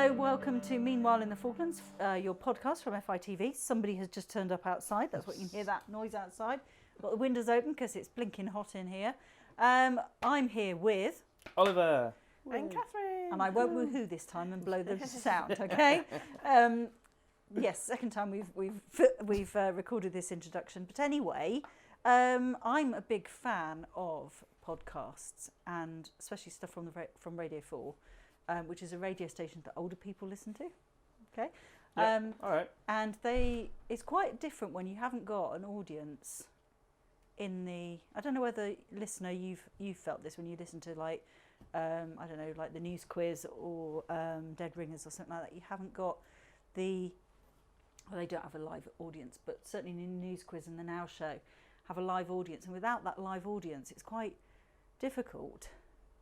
Hello, welcome to Meanwhile in the Falklands, your podcast from FITV. Somebody has just turned up outside. That's what you can hear, that noise outside. Got the windows open because it's blinking hot in here. I'm here with Oliver and Katharyn. And I won't woohoo this time and blow the sound, okay? Yes, second time we've recorded this introduction. But anyway, I'm a big fan of podcasts, and especially stuff from Radio 4, which is a radio station that older people listen to. Okay, all right. And it's quite different when you haven't got an audience in the. I don't know whether, listener, you've felt this when you listen to like I don't know, like the News Quiz or Dead Ringers or something like that. You haven't got the. Well, they don't have a live audience, but certainly in the News Quiz and the Now Show have a live audience, and without that live audience, it's quite difficult.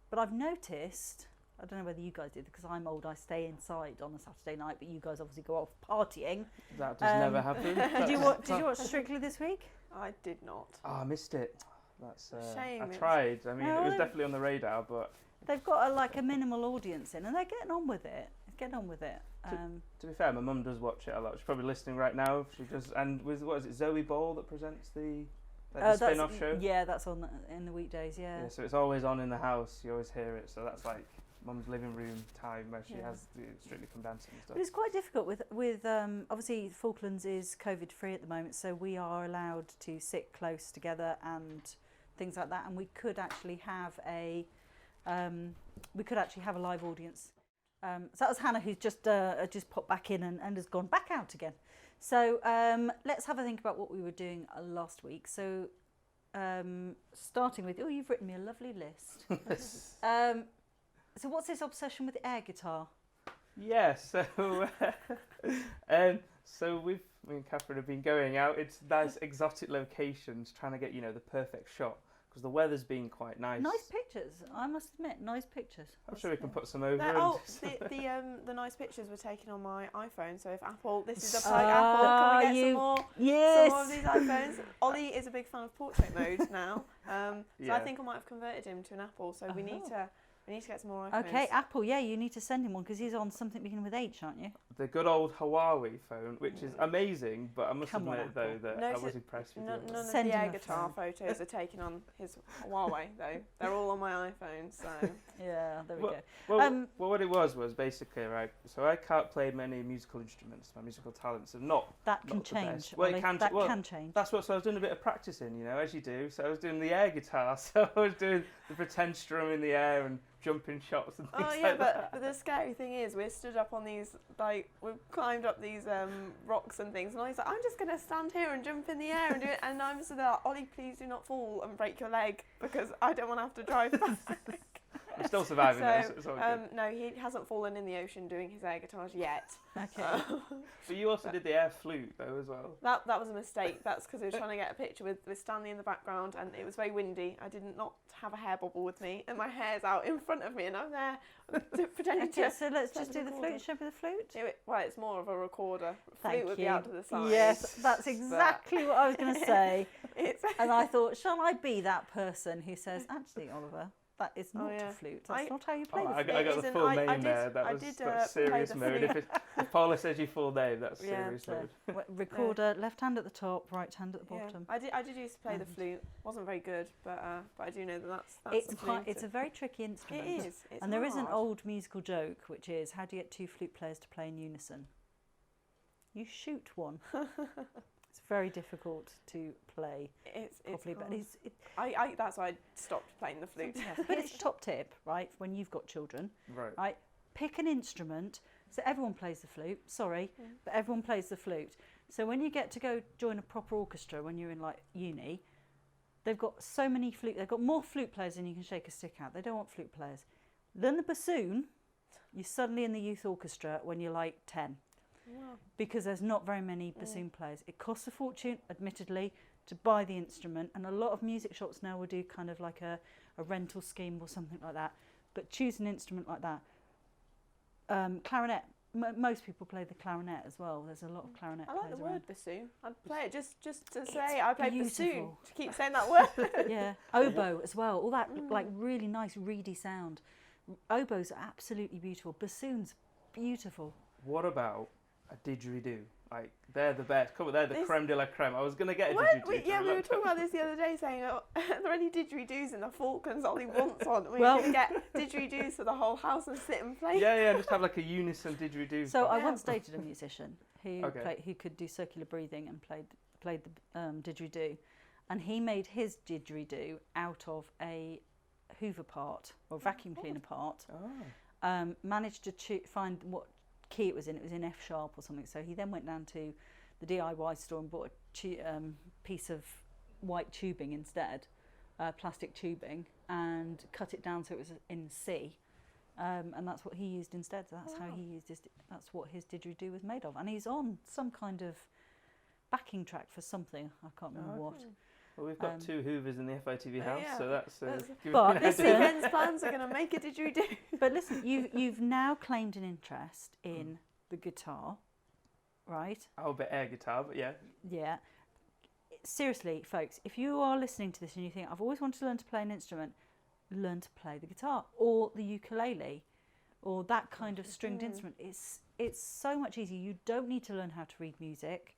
But I've noticed, I don't know whether you guys did, because I'm old, I stay inside on a Saturday night, but you guys obviously go off partying. That does never happen. Did you watch Strictly this week? I did not. Oh, I missed it. That's shame. I tried. I mean, it was definitely on the radar, but they've got a minimal audience in, and they're getting on with it. To be fair, my mum does watch it a lot. She's probably listening right now. She does, and with what is it, Zoe Ball that presents the spin-off show? Yeah, that's on in the weekdays. Yeah. So it's always on in the house. You always hear it. So that's like mum's living room time where she has the Strictly Come Dancing and stuff. But it's quite difficult with obviously Falklands is COVID free at the moment, so we are allowed to sit close together and things like that, and we could actually have a live audience. So that was Hannah, who's just popped back in and has gone back out again. So let's have a think about what we were doing last week. So starting with, you've written me a lovely list. So what's this obsession with air guitar? Yeah, so me and Katharyn have been going out. It's nice exotic locations, trying to get the perfect shot. Because the weather's been quite nice. Nice pictures, I must admit. Nice pictures. I'm sure we can put some over. The nice pictures were taken on my iPhone. So if this is a plug. Apple, can we get some more of these iPhones? Ollie is a big fan of portrait mode now, so I think I might have converted him to an Apple. So we need to get some more iPhones. Okay, Apple. Yeah, you need to send him one because he's on something beginning with H, aren't you? The good old Huawei phone, which is amazing, but I must admit though that I was impressed with none of the air guitar photos are taken on his Huawei though. They're all on my iPhone, so yeah, there we go. Well, what it was basically right. So I can't play many musical instruments. My musical talents are not. That can change. Well, it can. Can change. That's what. So I was doing a bit of practicing, as you do. So I was doing the air guitar. So I was doing the pretend strum in the air and jumping shots and things like that. But the scary thing is we're stood up on these, we've climbed up these rocks and things, and Ollie's like, I'm just going to stand here and jump in the air and do it, and I'm so like, Ollie, please do not fall and break your leg, because I don't want to have to drive back. I'm still surviving this. It's all good. No, he hasn't fallen in the ocean doing his air guitars yet. Okay. But you also did the air flute though as well. That was a mistake. That's because we were trying to get a picture with Stanley in the background, and it was very windy. I did not have a hair bubble with me, and my hair's out in front of me, and I'm there pretending to. So let's just do the flute. Show me the flute. Well, it's more of a recorder. Thank flute would be out to the side. Yes, that's exactly what I was going to say. And I thought, shall I be that person who says, actually, Oliver, that is not a flute. That's not how you play the flute. I got the full name there. That's serious mode. If Paula says your full name, that's serious mode. Recorder, left hand at the top, right hand at the bottom. I did used to play the flute. Wasn't very good, but I do know that's the flute. It's a very tricky instrument. It is. And there is an old musical joke, which is, how do you get two flute players to play in unison? You shoot one. It's very difficult to play properly, but that's why I stopped playing the flute. But it's top tip, right? When you've got children, right? Pick an instrument. So everyone plays the flute. But everyone plays the flute. So when you get to go join a proper orchestra when you're in like uni, they've got so many flute. They've got more flute players than you can shake a stick at. They don't want flute players. Learn the bassoon. You're suddenly in the youth orchestra when you're like 10. Wow. Because there's not very many bassoon players. It costs a fortune, admittedly, to buy the instrument, and a lot of music shops now will do kind of like a rental scheme or something like that. But choose an instrument like that. Clarinet. Most people play the clarinet as well. There's a lot of clarinet players. I like the word bassoon. I'd play it just to say it's I play beautiful. Bassoon. To keep saying that word. Yeah. Oboe as well. All that like really nice reedy sound. Oboes are absolutely beautiful. Bassoons beautiful. What about a didgeridoo? Like, they're the best. Come on, they're the creme de la creme. I was going to get a didgeridoo. didgeridoo. We were talking about this the other day, saying, are there any didgeridoos in the Falklands? Ollie wants one. We're going to get didgeridoos for the whole house and sit and play. Yeah, just have like a unison didgeridoo. So I once dated a musician who could do circular breathing and played the didgeridoo, and he made his didgeridoo out of a Hoover part or vacuum cleaner part. Managed to find what key it was in. It was in F sharp or something. So he then went down to the DIY store and bought a piece of white tubing instead, plastic tubing, and cut it down so it was in C. And that's what he used instead. So that's how he used that's what his didgeridoo was made of. And he's on some kind of backing track for something. I can't remember what. Well, we've got 2 Hoovers in the FITV house, so that's. But this weekend's plans are going to make a didgeridoo. But listen, you've now claimed an interest in the guitar, right? Oh, a bit air guitar, but yeah. Yeah. Seriously, folks, if you are listening to this and you think, I've always wanted to learn to play an instrument, learn to play the guitar or the ukulele or that kind of stringed instrument. It's so much easier. You don't need to learn how to read music.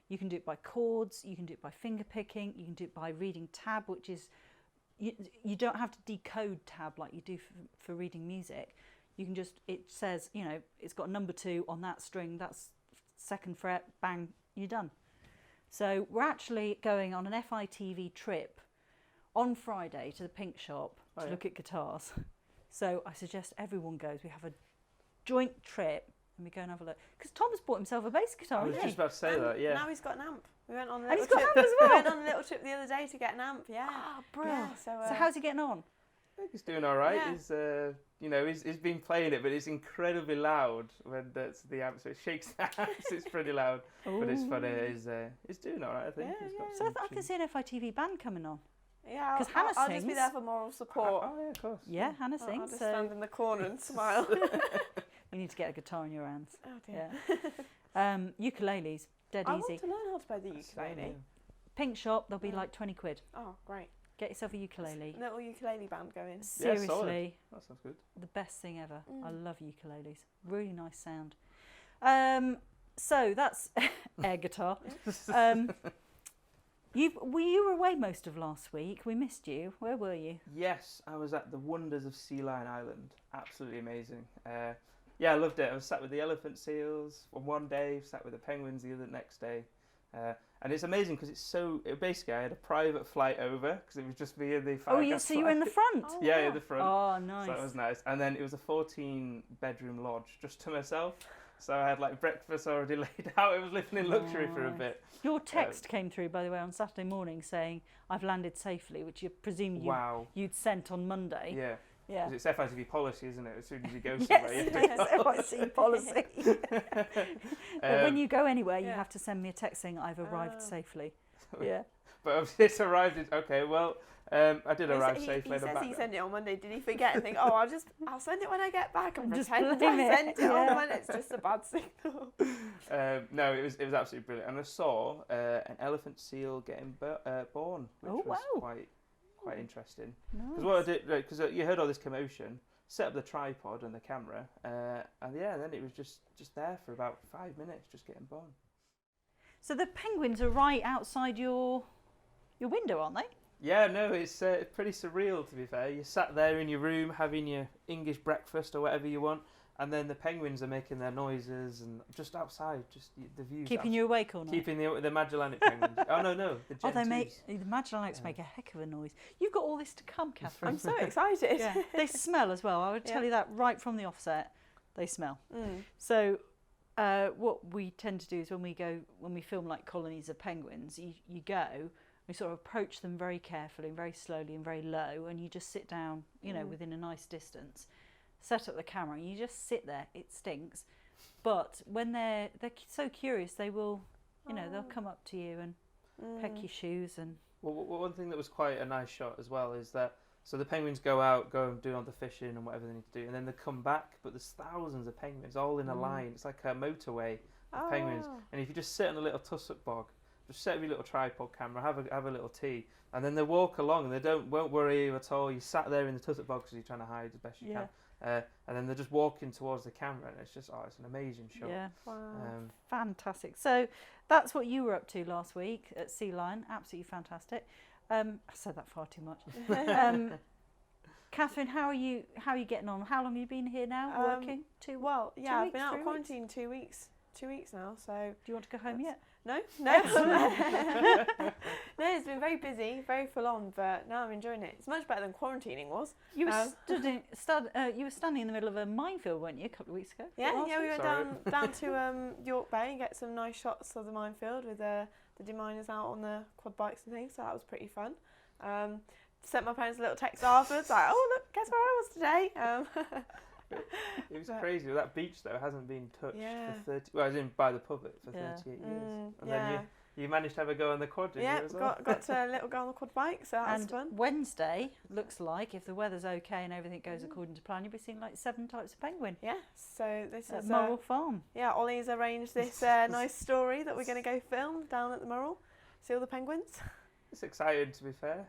You can do it by chords, you can do it by finger picking, you can do it by reading tab, which is, you don't have to decode tab like you do for reading music. You can just, it says, it's got number 2 on that string, that's 2nd fret, bang, you're done. So we're actually going on an FITV trip on Friday to the Pink Shop to look at guitars. So I suggest everyone goes. We have a joint trip. And we go and have a look. Because Tom's bought himself a bass guitar, I was just about to say that, yeah. Now he's got an amp. We went on a and little he's got trip. an amp as well. We went on a little trip the other day to get an amp, yeah. Ah, brilliant. Yeah, so how's he getting on? I think he's doing all right. Yeah. He's been playing it, but it's incredibly loud when that's the amp, so it shakes the amps. It's pretty loud, but it's funny. He's doing all right, I think. Yeah, So I can see an FITV band coming on. Yeah, because Hannah I'll just be there for moral support. Oh yeah, of course. Yeah, Hannah sings. I'll just stand in the corner and smile. We need to get a guitar in your hands. Oh dear. Yeah. Ukuleles, dead easy. I want to learn how to play the ukulele. Pink Shop, they'll be like 20 quid. Oh, great. Get yourself a ukulele. Little ukulele band going. Seriously. That sounds good. The best thing ever. I love ukuleles. Really nice sound. So that's air guitar. You were away most of last week. We missed you. Where were you? Yes, I was at the wonders of Sealion Island. Absolutely amazing. Yeah, I loved it. I was sat with the elephant seals on one day, sat with the penguins the next day. And it's amazing because basically I had a private flight over because it was just me and the so you were in the front? Oh, yeah, in the front. Oh, nice. So that was nice. And then it was a 14-bedroom lodge just to myself. So I had like breakfast already laid out. It was living in luxury for a bit. Your text came through, by the way, on Saturday morning saying, I've landed safely, which you presume you'd sent on Monday. Yeah. Yeah. Because it's FITV policy, isn't it? As soon as you go yes, somewhere, FITV policy. But when you go anywhere, you have to send me a text saying I've arrived safely. Yeah. But it's arrived. Okay, well, I did arrive safely. He says he sent it on Monday. Did he forget and think, I'll send it when I get back and just pretend I sent it on when it's just a bad signal. No, it was absolutely brilliant. And I saw an elephant seal getting born, which was quite interesting. Because what I did, because you heard all this commotion, set up the tripod and the camera, and then it was just there for about 5 minutes, just getting born. So the penguins are right outside your window, aren't they? Yeah, no, it's pretty surreal, to be fair. You sat there in your room having your English breakfast or whatever you want, and then the penguins are making their noises, and just outside, just the views. Keeping you awake all night? Keeping the Magellanic penguins. The the Magellanics make a heck of a noise. You've got all this to come, Katharyn. I'm so excited. Yeah. They smell as well. I would tell you that right from the offset. They smell. So what we tend to do is when we film like colonies of penguins, you go. We sort of approach them very carefully and very slowly and very low, and you just sit down, within a nice distance, set up the camera, and you just sit there. It stinks, but when they're so curious, they will, they'll come up to you and peck your shoes. And well, one thing that was quite a nice shot as well is that so the penguins go and do all the fishing and whatever they need to do, and then they come back, but there's thousands of penguins all in a line. It's like a motorway of penguins, and if you just sit on a little tussock bog. Just set up your little tripod camera, have a little tea, and then they walk along and they won't worry you at all. You sat there in the tussock bog because you're trying to hide as best you can, and then they're just walking towards the camera, and it's an amazing shot. Yeah, wow. Fantastic. So that's what you were up to last week at Sealion. Absolutely fantastic. I said that far too much. Katharyn, how are you getting on? How long have you been here now, working? Well, yeah, I've been out of quarantine 2 weeks. 2 weeks now. So do you want to go home yet? No. No, it's been very busy, very full on, but now I'm enjoying it. It's much better than quarantining was. You were you were standing in the middle of a minefield, weren't you, a couple of weeks ago? Yeah, we went down to York Bay and get some nice shots of the minefield with the deminers out on the quad bikes and things. So that was pretty fun. Sent my parents a little text afterwards, like, "Oh look, guess where I was today." It was crazy. That beach though hasn't been touched for 30. Well, as in by the public for 38 years. And then you managed to have a go on the quad, didn't you? As well? got to a little go on the quad bike, so that was fun. Wednesday looks like, if the weather's okay and everything goes according to plan, you'll be seeing like 7 types of penguin. Yeah. So this is Murrell Farm. Yeah, Ollie's arranged this nice story that we're going to go film down at the Murrell. See all the penguins. It's exciting, to be fair.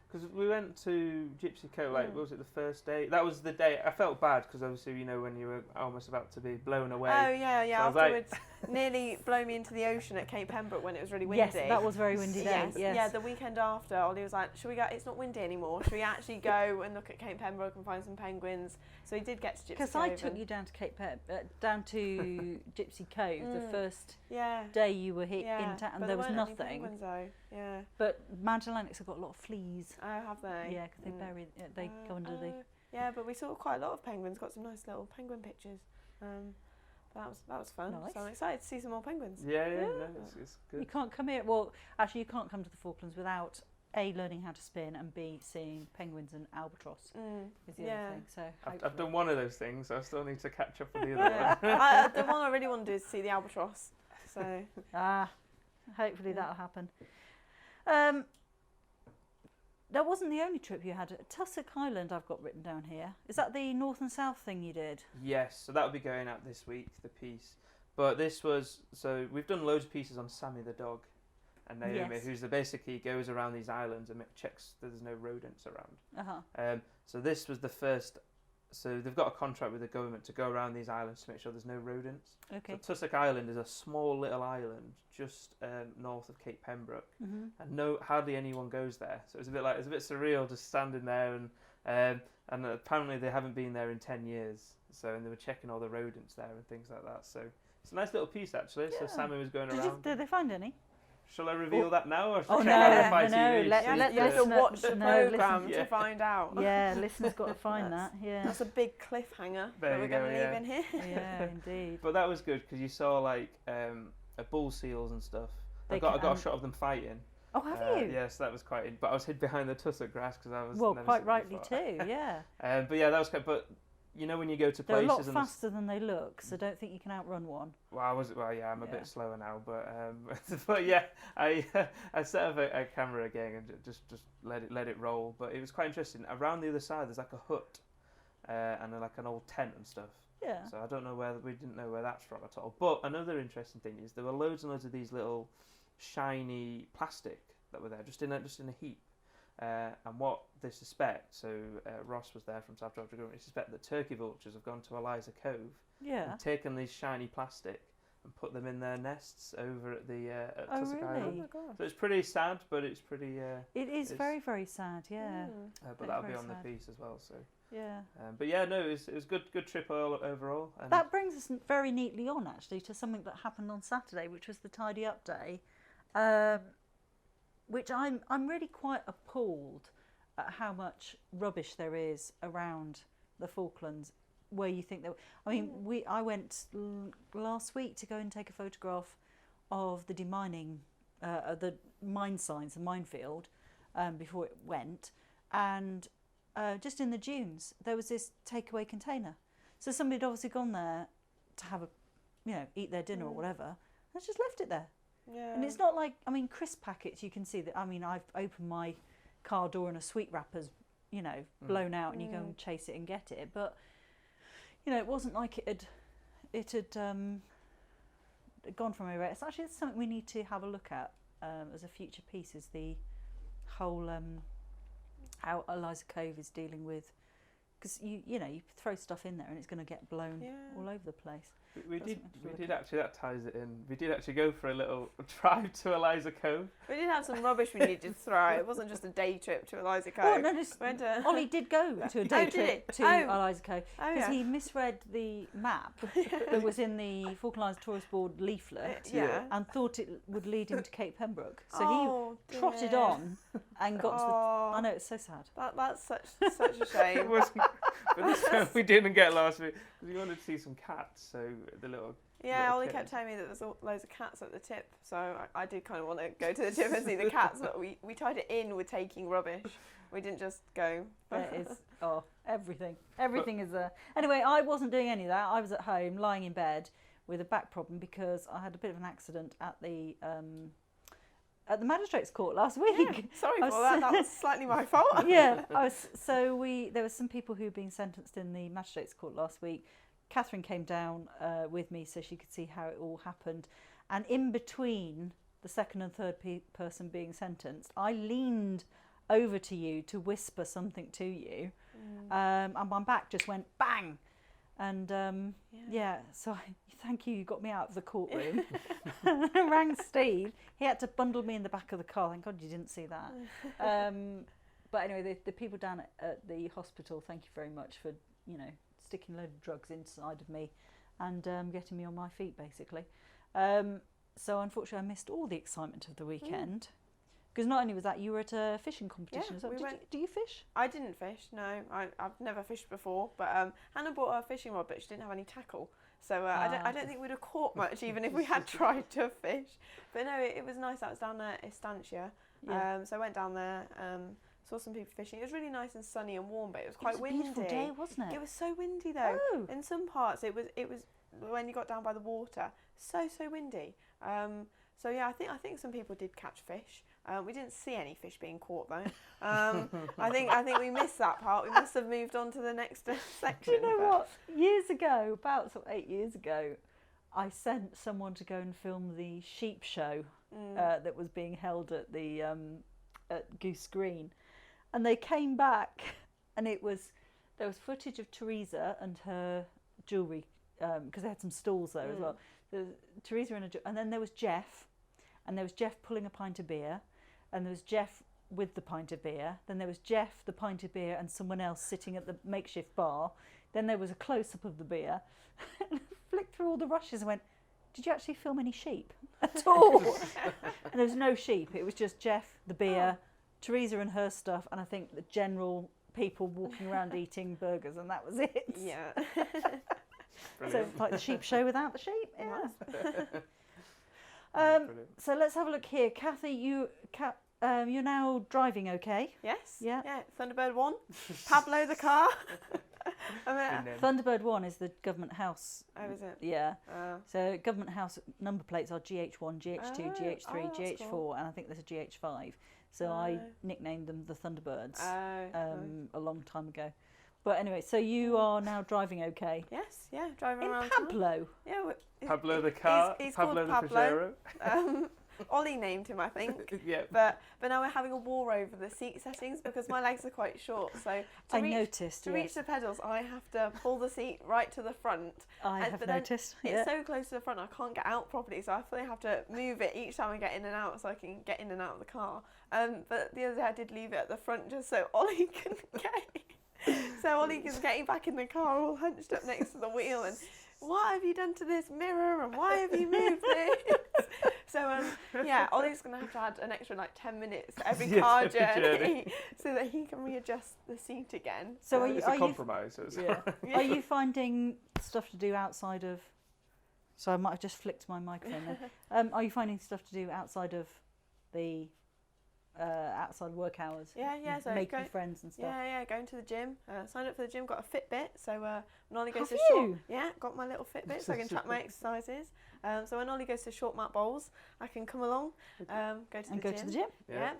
Because we went to Gypsy Cove, what was it, the first day? That was the day. I felt bad because obviously, when you were almost about to be blown away. Oh, yeah. So afterwards, nearly blow me into the ocean at Cape Pembroke when it was really windy. Yes, that was a very windy day. Yes. Yeah, the weekend after, Ollie was like, should we go? It's not windy anymore. Should we actually go and look at Cape Pembroke and find some penguins? So we did get to Gypsy Cove. Because I took you down to down to Gypsy Cove the first day you were here in town, and there was nothing. Penguins, though. Yeah. But Mount Atlantic's have got a lot of fleas. Oh, have they? Yeah, because they go under the. Yeah, but we saw quite a lot of penguins. Got some nice little penguin pictures. That was fun. Nice. So I'm excited to see some more penguins. Yeah, it's good. You can't come here. Well, actually, you can't come to the Falklands without A, learning how to spin, and B, seeing penguins and albatross. Is the other thing. So I've done one of those things. So I still need to catch up with the other one. The one I really want to do is see the albatross. So hopefully that'll happen. That wasn't the only trip you had. Tussock Island I've got written down here. Is that the north and south thing you did? Yes, so that'll be going out this week, the piece. But this was, so we've done loads of pieces on Sammy the dog and Naomi, who's basically goes around these islands and checks that there's no rodents around. So this was the first, so they've got a contract with the government to go around these islands to make sure there's no rodents. Okay. So Tussock Island is a small little island just north of Cape Pembroke, and hardly anyone goes there. So it's a bit surreal just standing there, and apparently they haven't been there in 10 years. So and they were checking all the rodents there and things like that. So it's a nice little piece actually. Yeah. So Sammy was going around. Did they find any? Shall I reveal that now, or no, you have to watch the programme to find out. Yeah, listeners got to find that. Yeah, that's a big cliffhanger that we're going to leave in here. Yeah, indeed. But that was good because you saw bull seals and stuff. I got a shot of them fighting. Oh, have you? Yes, that was quite. But I was hid behind the tussock grass because I was. Well, quite rightly too. Yeah. But yeah, that was good. But when you go to they're places, a lot faster than they look, so don't think you can outrun one. Well, I'm a bit slower now, but yeah, I set up a camera again and just let it roll. But it was quite interesting. Around the other side, there's like a hut and an old tent and stuff. Yeah. So I don't know we didn't know where that's from at all. But another interesting thing is there were loads and loads of these little shiny plastic that were there, just in a heap. And what they suspect, so Ross was there from South Georgia Government, they suspect that turkey vultures have gone to Eliza Cove and taken these shiny plastic and put them in their nests over at the Tussock Island. Oh my God. So it's pretty sad, but it's pretty... it is very, very sad, yeah. But that'll be on the piece as well, so... Yeah. But yeah, no, it was good trip overall. And that brings us very neatly on, actually, to something that happened on Saturday, which was the Tidy Up Day. Which I'm really quite appalled at how much rubbish there is around the Falklands. Where you think that, I went last week to go and take a photograph of the demining, the mine signs, the minefield, before it went, and just in the dunes there was this takeaway container. So somebody had obviously gone there to have eat their dinner or whatever, and just left it there. Yeah. And it's not like, crisp packets, you can see that, I've opened my car door and a sweet wrapper's, blown out and you go and chase it and get it. But, it wasn't like it had gone from everywhere. It's actually something we need to have a look at as a future piece, is the whole, how Eliza Cove is dealing with because you throw stuff in there and it's going to get blown all over the place. We did actually, that ties it in. We did actually go for a little drive to Eliza Cove. We did have some rubbish we needed to throw. It wasn't just a day trip to Eliza Cove. Oh, no, Ollie did go to a day trip to Eliza Cove because he misread the map that was in the Falkland Islands Tourist Board leaflet and thought it would lead him to Cape Pembroke. So he trotted on and got to the... I know, it's so sad. That's such a shame. But this time we didn't get last week because we wanted to see some cats, so the little... Yeah, Ollie kept telling me that there's loads of cats at the tip, so I did kind of want to go to the tip and see the cats, but we tied it in with taking rubbish. We didn't just go. It is, everything is there. Anyway, I wasn't doing any of that. I was at home, lying in bed with a back problem because I had a bit of an accident at the magistrates' court last week. Yeah, sorry for that. That was slightly my fault. Yeah, there were some people who were being sentenced in the magistrates' court last week. Katharyn came down with me so she could see how it all happened. And in between the second and third person being sentenced, I leaned over to you to whisper something to you. And my back just went bang. And so thank you got me out of the courtroom. I rang Steve. He had to bundle me in the back of the car. Thank God you didn't see that. But anyway, the people down at the hospital, thank you very much for, sticking a load of drugs inside of me and getting me on my feet, basically. So unfortunately, I missed all the excitement of the weekend. Because not only was that, you were at a fishing competition as well. Do you fish? I didn't fish, no. I've never fished before. But Hannah bought a fishing rod, but she didn't have any tackle. So I don't think we'd have caught much, even if we had tried to fish. But no, it was nice. That was down at Estancia. Yeah. So I went down there, saw some people fishing. It was really nice and sunny and warm, but it was quite windy. It was a beautiful day, wasn't it? It was so windy, though. Oh. In some parts, it was when you got down by the water, so windy. So yeah, I think some people did catch fish. We didn't see any fish being caught though. I think we missed that part. We must have moved on to the next section. Do you know what? Years ago, about 8 years ago, I sent someone to go and film the sheep show that was being held at the at Goose Green, and they came back, and there was footage of Teresa and her jewellery because they had some stalls there as well. Teresa and then there was Jeff, and there was Jeff pulling a pint of beer, and there was Jeff with the pint of beer. Then there was Jeff, the pint of beer, and someone else sitting at the makeshift bar. Then there was a close-up of the beer. Flicked through all the rushes and went, "Did you actually film any sheep at all?" And there was no sheep. It was just Jeff, the beer, Teresa and her stuff, and I think the general people walking around eating burgers, and that was it. Yeah. So like the sheep show without the sheep. Yeah. So let's have a look here. Kathy, you're now driving okay? Yes. Yeah. Thunderbird 1. Pablo the car. Thunderbird 1 is the government house. Oh, is it? Yeah. So government house number plates are GH1, GH2, GH3, GH4, cool. And I think there's a GH5. So I nicknamed them the Thunderbirds a long time ago. But anyway, so you are now driving okay? Yes, yeah, driving in around. Pablo? Yeah. Pablo the car, he's Pablo the Pajero. Ollie named him, I think. Yeah. But now we're having a war over the seat settings because my legs are quite short. So to reach the pedals, I have to pull the seat right to the front. I have noticed. It's so close to the front, I can't get out properly. So I feel like I have to move it each time I get in and out so I can get in and out of the car. But the other day I did leave it at the front just so Ollie can get in. So Ollie is getting back in the car all hunched up next to the wheel and, "What have you done to this mirror and why have you moved this?" So Ollie's going to have to add an extra 10 minutes to every car journey so that he can readjust the seat again. So it's a compromise. Are you finding stuff to do outside of... So I might have just flicked my microphone there. Are you finding stuff to do outside of the... outside work hours? Yeah. So making friends and stuff. Yeah. Going to the gym. Signed up for the gym. Got a Fitbit. So when Ollie goes got my little Fitbit so I can track my exercises. So when Ollie goes to short mat bowls, I can come along, go to the gym. Yeah.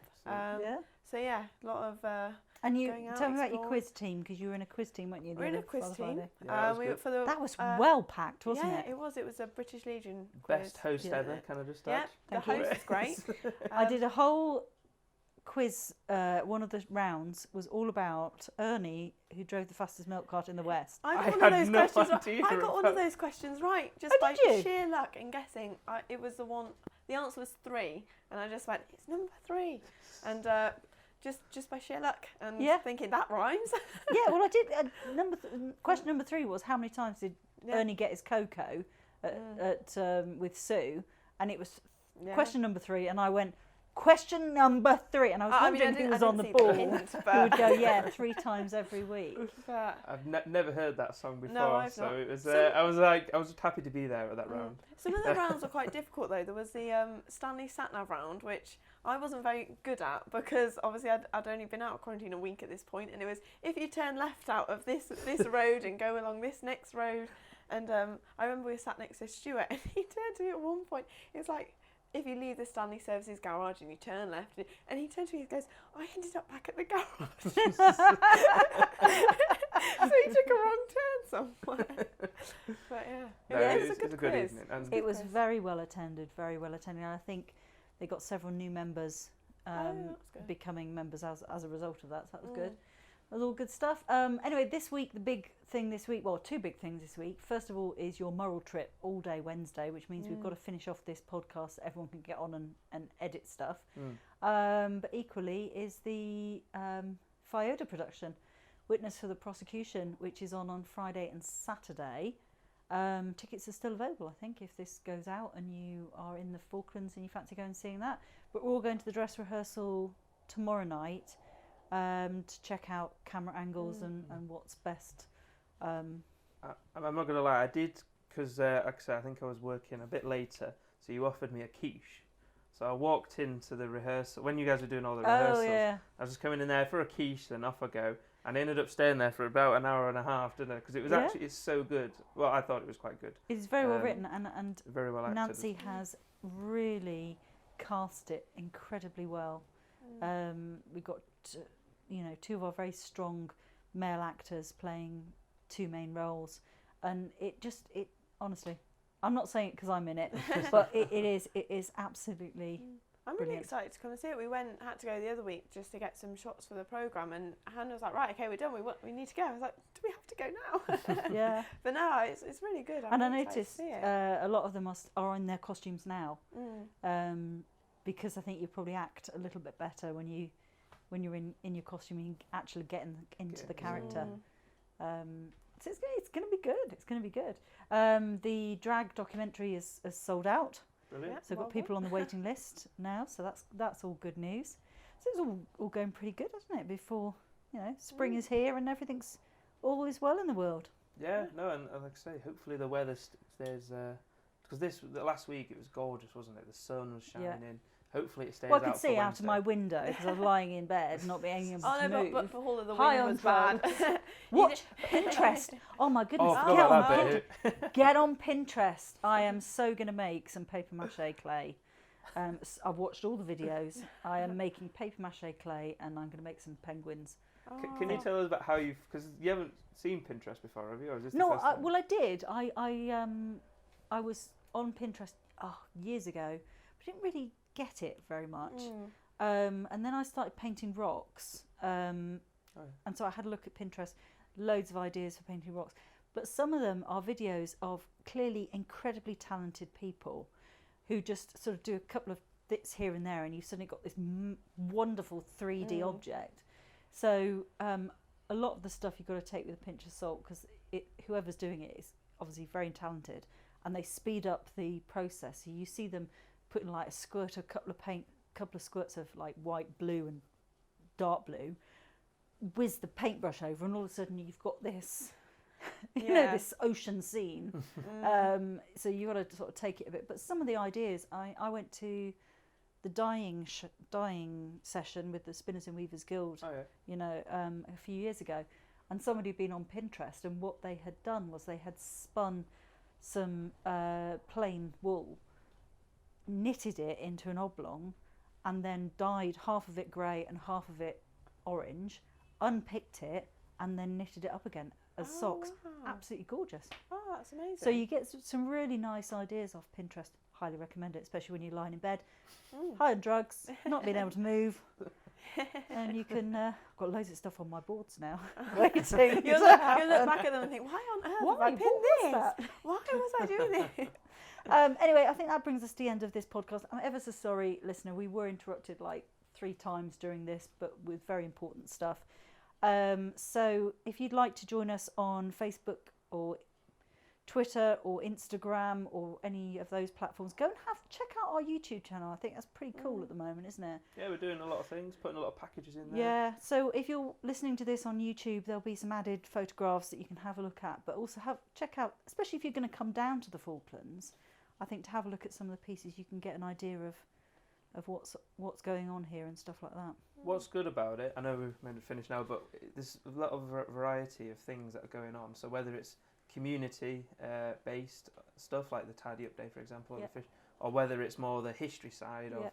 So yeah, a lot of. And you tell me about your quiz team because you were in a quiz team, weren't you? We were in a quiz team. That was well packed, wasn't it? Yeah, it was. It was a British Legion quiz. Best host ever. Can I just start? Yeah, the host was great. I did a whole quiz, one of the rounds was all about Ernie, who drove the fastest milk cart in the West. I got one of those questions right, just by sheer luck and guessing. It was the one. The answer was 3, and I just went, it's number 3, and just by sheer luck and thinking that rhymes. Yeah, well, I did. Question number 3 was, how many times did Ernie get his cocoa with Sue? And it was question number 3, and I went, question number 3, and I was wondering who was on the ball. Who would go, 3 times every week. I've never heard that song before, it was. I was just happy to be there at that round. Some of the rounds were quite difficult though. There was the Stanley Satnav round, which I wasn't very good at because obviously I'd only been out of quarantine a week at this point, and it was if you turn left out of this road and go along this next road, and I remember we were sat next to Stuart, and he turned to me at one point. It was like, if you leave the Stanley Services garage and you turn left, and he turned to me and goes, I ended up back at the garage. So he took a wrong turn somewhere. But it was a good evening. It was very well attended, and I think they got several new members becoming members as a result of that, so that was good. That was all good stuff. Anyway, this week, the big thing this week, well, 2 big things this week. First of all is your moral trip all day Wednesday, which means we've got to finish off this podcast so everyone can get on and edit stuff. But equally is the FIODA production, Witness for the Prosecution, which is on Friday and Saturday. Tickets are still available, I think, if this goes out and you are in the Falklands and you fancy going and seeing that. But we're all going to the dress rehearsal tomorrow night to check out camera angles and what's best. I'm not going to lie, I did, because like I said, I think I was working a bit later, so you offered me a quiche. So I walked into the rehearsal, when you guys were doing all the rehearsals, I was just coming in there for a quiche, then off I go. And I ended up staying there for about an hour and a half, didn't I? Because it was actually, it's so good. Well, I thought it was quite good. It's very well written, and very well acted. Nancy has really cast it incredibly well. We got, 2 of our very strong male actors playing 2 main roles, and it honestly, I'm not saying it because I'm in it, but it is absolutely. I'm really excited to come and see it. We had to go the other week just to get some shots for the programme, and Hannah was like, right, okay, we're done, we need to go. I was like, do we have to go now? Yeah. But no, it's really good. And I noticed a lot of them are in their costumes now, because I think you probably act a little bit better when you're in your costume and you actually get into the character. So it's going to be good. It's going to be good. The drag documentary is sold out. Brilliant. So we've got people on the waiting list now, so that's all good news. So it's all going pretty good, isn't it? Before spring is here and all is well in the world. Yeah, no, and like I say, hopefully the weather stays. Because last week it was gorgeous, wasn't it? The sun was shining in. Hopefully it stays out. Well, I could see out of my window because I was lying in bed, not being able to move. But for all of the wind was bad. Watch Pinterest. Oh my goodness! Get on Pinterest. I am so going to make some paper mache clay. I've watched all the videos. I am making paper mache clay, and I'm going to make some penguins. Can you tell us about how because you haven't seen Pinterest before, have you? Or is this no, well I did. I was on Pinterest years ago, but didn't really get it very much. And then I started painting rocks, and so I had a look at Pinterest, loads of ideas for painting rocks, but some of them are videos of clearly incredibly talented people who just sort of do a couple of bits here and there, and you've suddenly got this wonderful 3D object. So a lot of the stuff you've got to take with a pinch of salt, because whoever's doing it is obviously very talented, and they speed up the process. So you see them putting like a couple of squirts of like white, blue and dark blue, whiz the paintbrush over, and all of a sudden you've got this, this ocean scene. So you've got to sort of take it a bit. But some of the ideas, I went to the dyeing session with the Spinners and Weavers Guild, a few years ago, and somebody had been on Pinterest, and what they had done was they had spun some plain wool, knitted it into an oblong, and then dyed half of it grey and half of it orange, unpicked it, and then knitted it up again as socks. Wow. Absolutely gorgeous. Oh, that's amazing. So you get some really nice ideas off Pinterest. Highly recommend it, especially when you're lying in bed, high on drugs, not being able to move. and you can. I've got loads of stuff on my boards now. Waiting. You'll look back at them and think, why on earth have I pinned this? Why was I doing this? Anyway, I think that brings us to the end of this podcast. I'm ever so sorry, listener. We were interrupted like 3 times during this, but with very important stuff. So if you'd like to join us on Facebook or Twitter or Instagram or any of those platforms, go and check out our YouTube channel. I think that's pretty cool at the moment, isn't it? Yeah, we're doing a lot of things, putting a lot of packages in there. Yeah, so if you're listening to this on YouTube, there'll be some added photographs that you can have a look at, but also check out, especially if you're going to come down to the Falklands, I think to have a look at some of the pieces, you can get an idea of what's going on here and stuff like that. What's good about it, I know we're meant to finish now, but there's a lot of variety of things that are going on. So whether it's community based stuff like the Tidy Up Day, for example, or whether it's more the history side of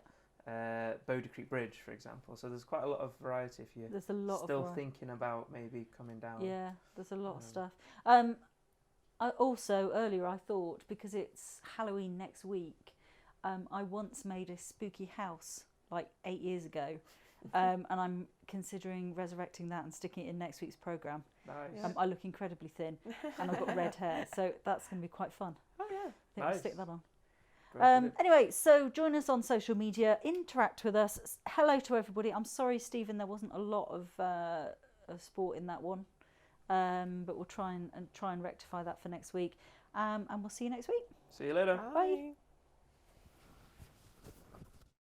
Bodie Creek Bridge, for example. So there's quite a lot of variety if you're still thinking about maybe coming down. Yeah, there's a lot of stuff. Earlier I thought, because it's Halloween next week, I once made a spooky house like 8 years ago. And I'm considering resurrecting that and sticking it in next week's programme. Nice. I look incredibly thin and I've got red hair, so that's going to be quite fun. Oh yeah. I think I'll stick that on. Anyway, so join us on social media, interact with us. Hello to everybody. I'm sorry, Stephen, there wasn't a lot of sport in that one, but we'll try and rectify that for next week. And we'll see you next week. See you later. Bye.